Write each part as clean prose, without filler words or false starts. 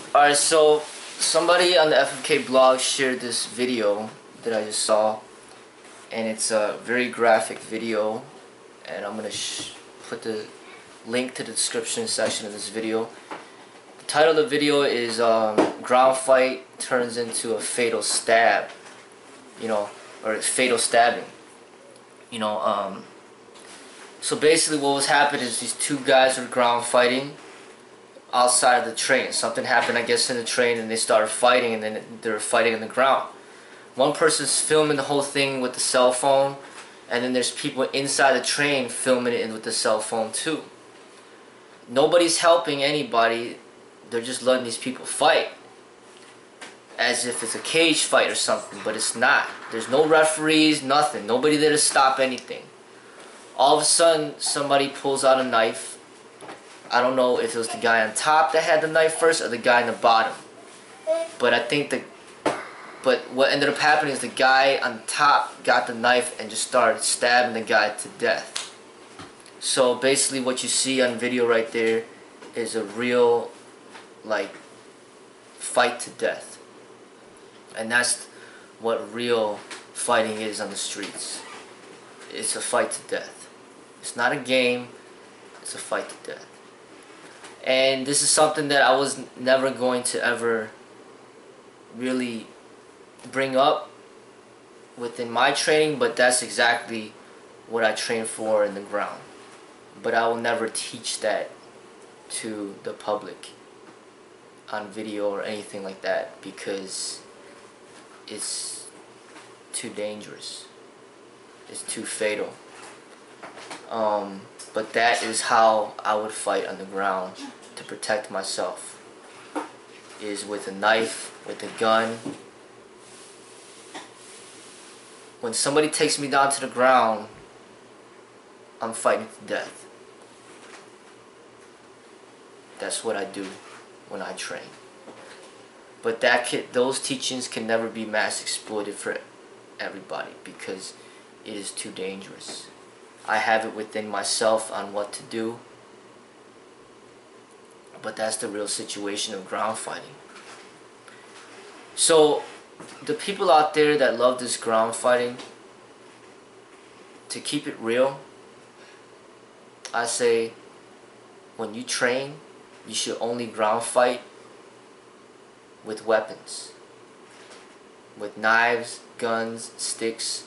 Alright, so somebody on the FFK blog shared this video that I just saw, and it's a very graphic video, and I'm gonna put the link to the description section of this video. The title of the video is ground fight turns into a fatal stab, or fatal stabbing. So basically what was happening is these two guys were ground fighting outside of the train. Something happened, I guess, in the train, and they started fighting, and then they were fighting on the ground. One person's filming the whole thing with the cell phone, and then there's people inside the train filming it with the cell phone too. Nobody's helping anybody. They're just letting these people fight as if it's a cage fight or something, but it's not. There's no referees, nothing. Nobody there to stop anything. All of a sudden, somebody pulls out a knife. I don't know if it was the guy on top that had the knife first or the guy in the bottom. But I think but what ended up happening is the guy on top got the knife and just started stabbing the guy to death. So basically what you see on video right there is a real, fight to death. And that's what real fighting is on the streets. It's a fight to death. It's not a game, it's a fight to death. And this is something that I was never going to ever really bring up within my training, but that's exactly what I train for in the ground. But I will never teach that to the public on video or anything like that, because it's too dangerous. It's too fatal. But that is how I would fight on the ground to protect myself. Is with a knife, with a gun. When somebody takes me down to the ground, I'm fighting to death. That's what I do when I train. But those teachings can never be mass exploited for everybody, because it is too dangerous. I have it within myself on what to do, but that's the real situation of ground fighting. So the people out there that love this ground fighting, to keep it real, I say when you train, you should only ground fight with weapons, with knives, guns, sticks.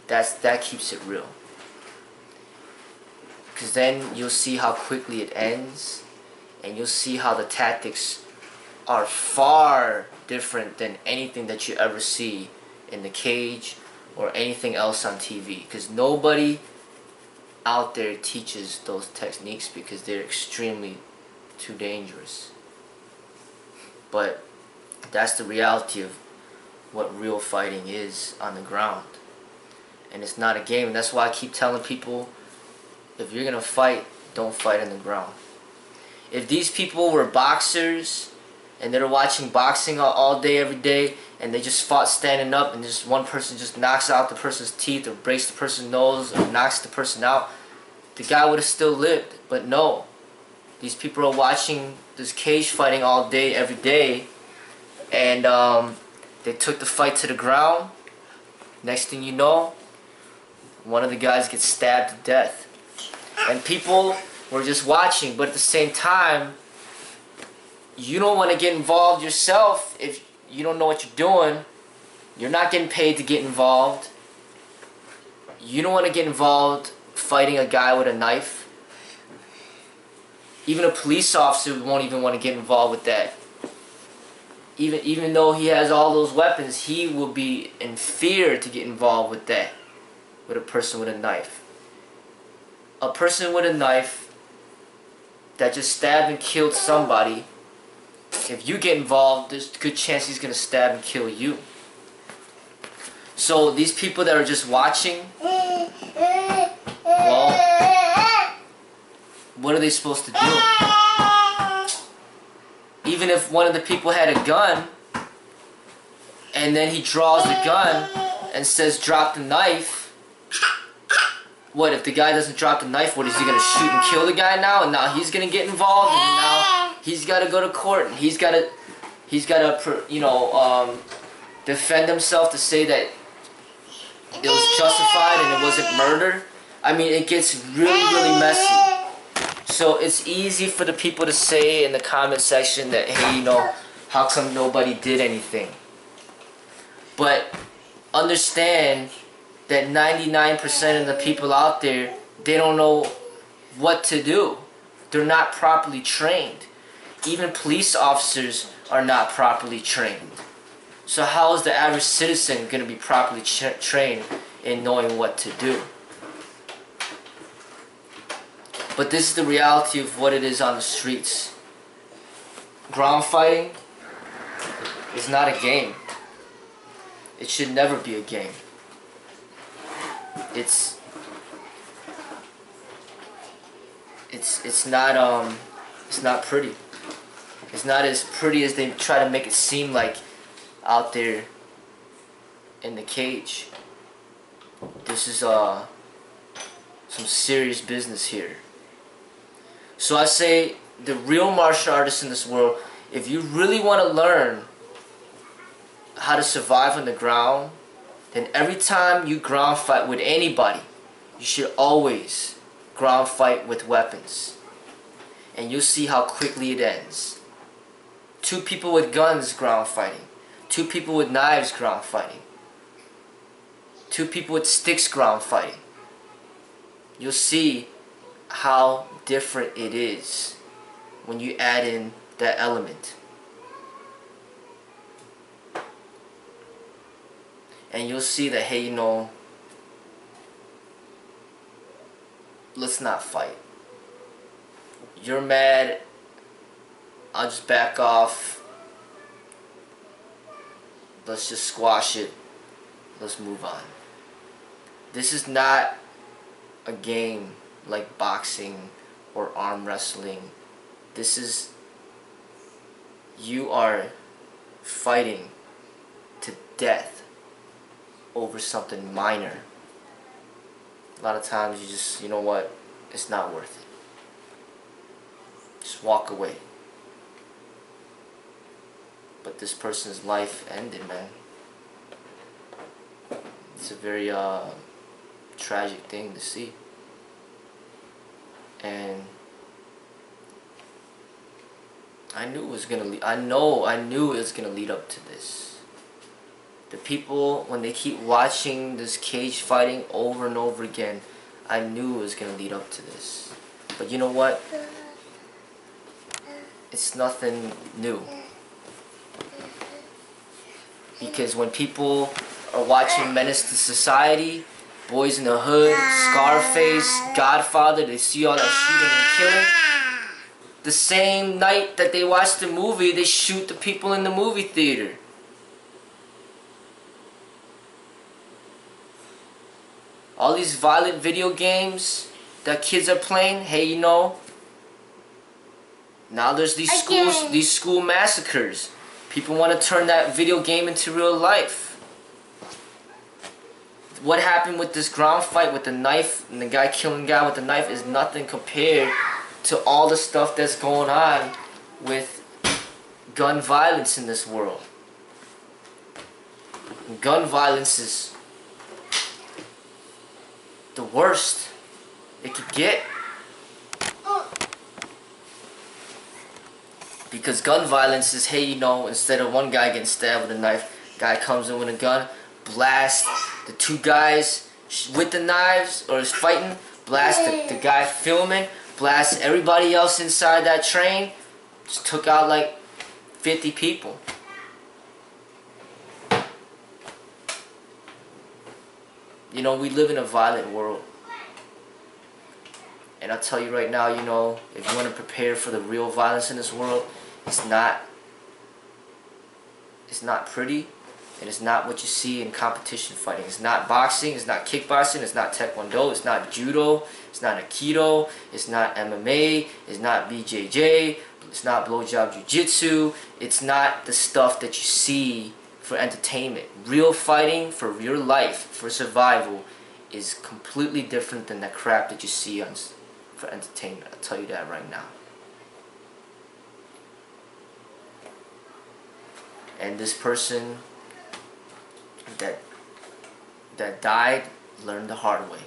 That keeps it real. Because then you'll see how quickly it ends, and you'll see how the tactics are far different than anything that you ever see in the cage or anything else on TV. Because nobody out there teaches those techniques because they're extremely too dangerous. But that's the reality of what real fighting is on the ground. And it's not a game. And that's why I keep telling people, if you're gonna fight, don't fight on the ground. If these people were boxers and they're watching boxing all day, every day, and they just fought standing up, and just one person just knocks out the person's teeth or breaks the person's nose or knocks the person out, the guy would have still lived. But no, these people are watching this cage fighting all day, every day, and they took the fight to the ground. Next thing you know, one of the guys gets stabbed to death. And people were just watching, but at the same time, you don't want to get involved yourself if you don't know what you're doing. You're not getting paid to get involved. You don't want to get involved fighting a guy with a knife. Even a police officer won't even want to get involved with that. Even though he has all those weapons, he will be in fear to get involved with that, with a person with a knife. A person with a knife that just stabbed and killed somebody, if you get involved, there's a good chance he's going to stab and kill you. So these people that are just watching, well, what are they supposed to do? Even if one of the people had a gun, and then he draws the gun and says drop the knife, what if the guy doesn't drop the knife? What, is he going to shoot and kill the guy now? And now he's going to get involved, and now he's got to go to court, and he's got to He's got to, defend himself to say that it was justified and it wasn't murder. I mean, it gets really, really messy. So it's easy for the people to say in the comment section that, hey, how come nobody did anything? But understand that 99% of the people out there, they don't know what to do. They're not properly trained. Even police officers are not properly trained. So how is the average citizen going to be properly trained in knowing what to do? But this is the reality of what it is on the streets. Ground fighting is not a game. It should never be a game. It's not pretty. It's not as pretty as they try to make it seem like out there in the cage. This is some serious business here. So I say, the real martial artists in this world, if you really want to learn how to survive on the ground, then every time you ground fight with anybody, you should always ground fight with weapons. And you'll see how quickly it ends. 2 people with guns ground fighting. 2 people with knives ground fighting. 2 people with sticks ground fighting. You'll see how different it is when you add in that element. And you'll see that, hey, let's not fight. You're mad, I'll just back off. Let's just squash it. Let's move on. This is not a game like boxing or arm wrestling. This is, you are fighting to death over something minor. A lot of times you just, you know what, it's not worth it. Just walk away. But this person's life ended, man. It's a very tragic thing to see. And I knew it was gonna lead, I knew it was gonna lead up to this. The people, when they keep watching this cage fighting over and over again, I knew it was gonna lead up to this. But you know what? It's nothing new. Because when people are watching Menace to Society, Boys in the Hood, Scarface, Godfather, they see all that shooting and killing. The same night that they watch the movie, they shoot the people in the movie theater. All these violent video games that kids are playing, hey, now there's these school massacres. People want to turn that video game into real life. What happened with this ground fight with the knife and the guy killing the guy with the knife is nothing compared to all the stuff that's going on with gun violence in this world. Gun violence is the worst it could get. Because gun violence is, hey, instead of one guy getting stabbed with a knife, guy comes in with a gun, blast the 2 guys with the knives or is fighting, blast the guy filming, blast everybody else inside that train. Just took out like 50 people. We live in a violent world. And I'll tell you right now, if you want to prepare for the real violence in this world, it's not pretty, and it's not what you see in competition fighting. It's not boxing, it's not kickboxing, it's not taekwondo, it's not judo, it's not aikido, it's not MMA, it's not BJJ, it's not blowjob jiu-jitsu, it's not the stuff that you see for entertainment. Real fighting for your life, for survival, is completely different than that crap that you see for entertainment. I'll tell you that right now. And this person that died learned the hard way.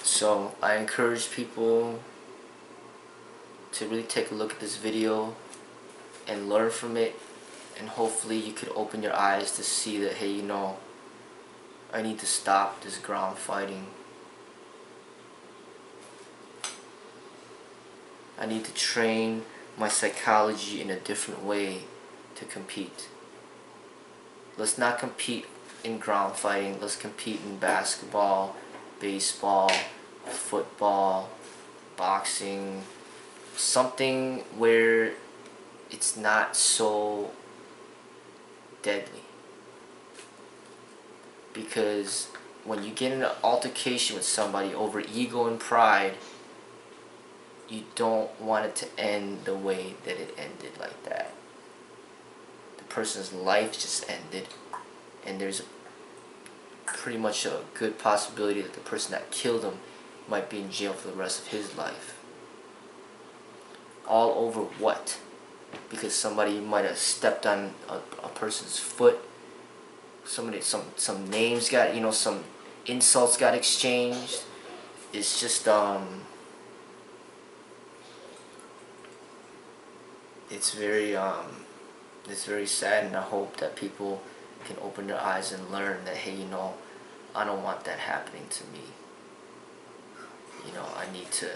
So I encourage people to really take a look at this video and learn from it, and hopefully you could open your eyes to see that, hey, you know, I need to stop this ground fighting. I need to train my psychology in a different way to compete. Let's not compete in ground fighting. Let's compete in basketball, baseball, football, boxing, something where it's not so deadly. Because when you get in an altercation with somebody over ego and pride, you don't want it to end the way that it ended, like that. The person's life just ended, and there's pretty much a good possibility that the person that killed him might be in jail for the rest of his life. All over what? Because somebody might have stepped on a person's foot. Somebody, some names got, you know, some insults got exchanged. It's just it's very sad, and I hope that people can open their eyes and learn that, hey, you know, I don't want that happening to me. You know, I need to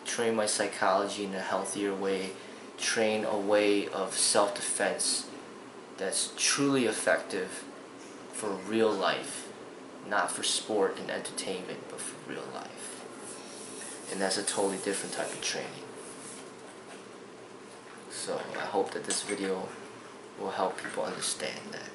train my psychology in a healthier way, train a way of self-defense that's truly effective for real life, not for sport and entertainment, but for real life. And that's a totally different type of training. So I hope that this video will help people understand that.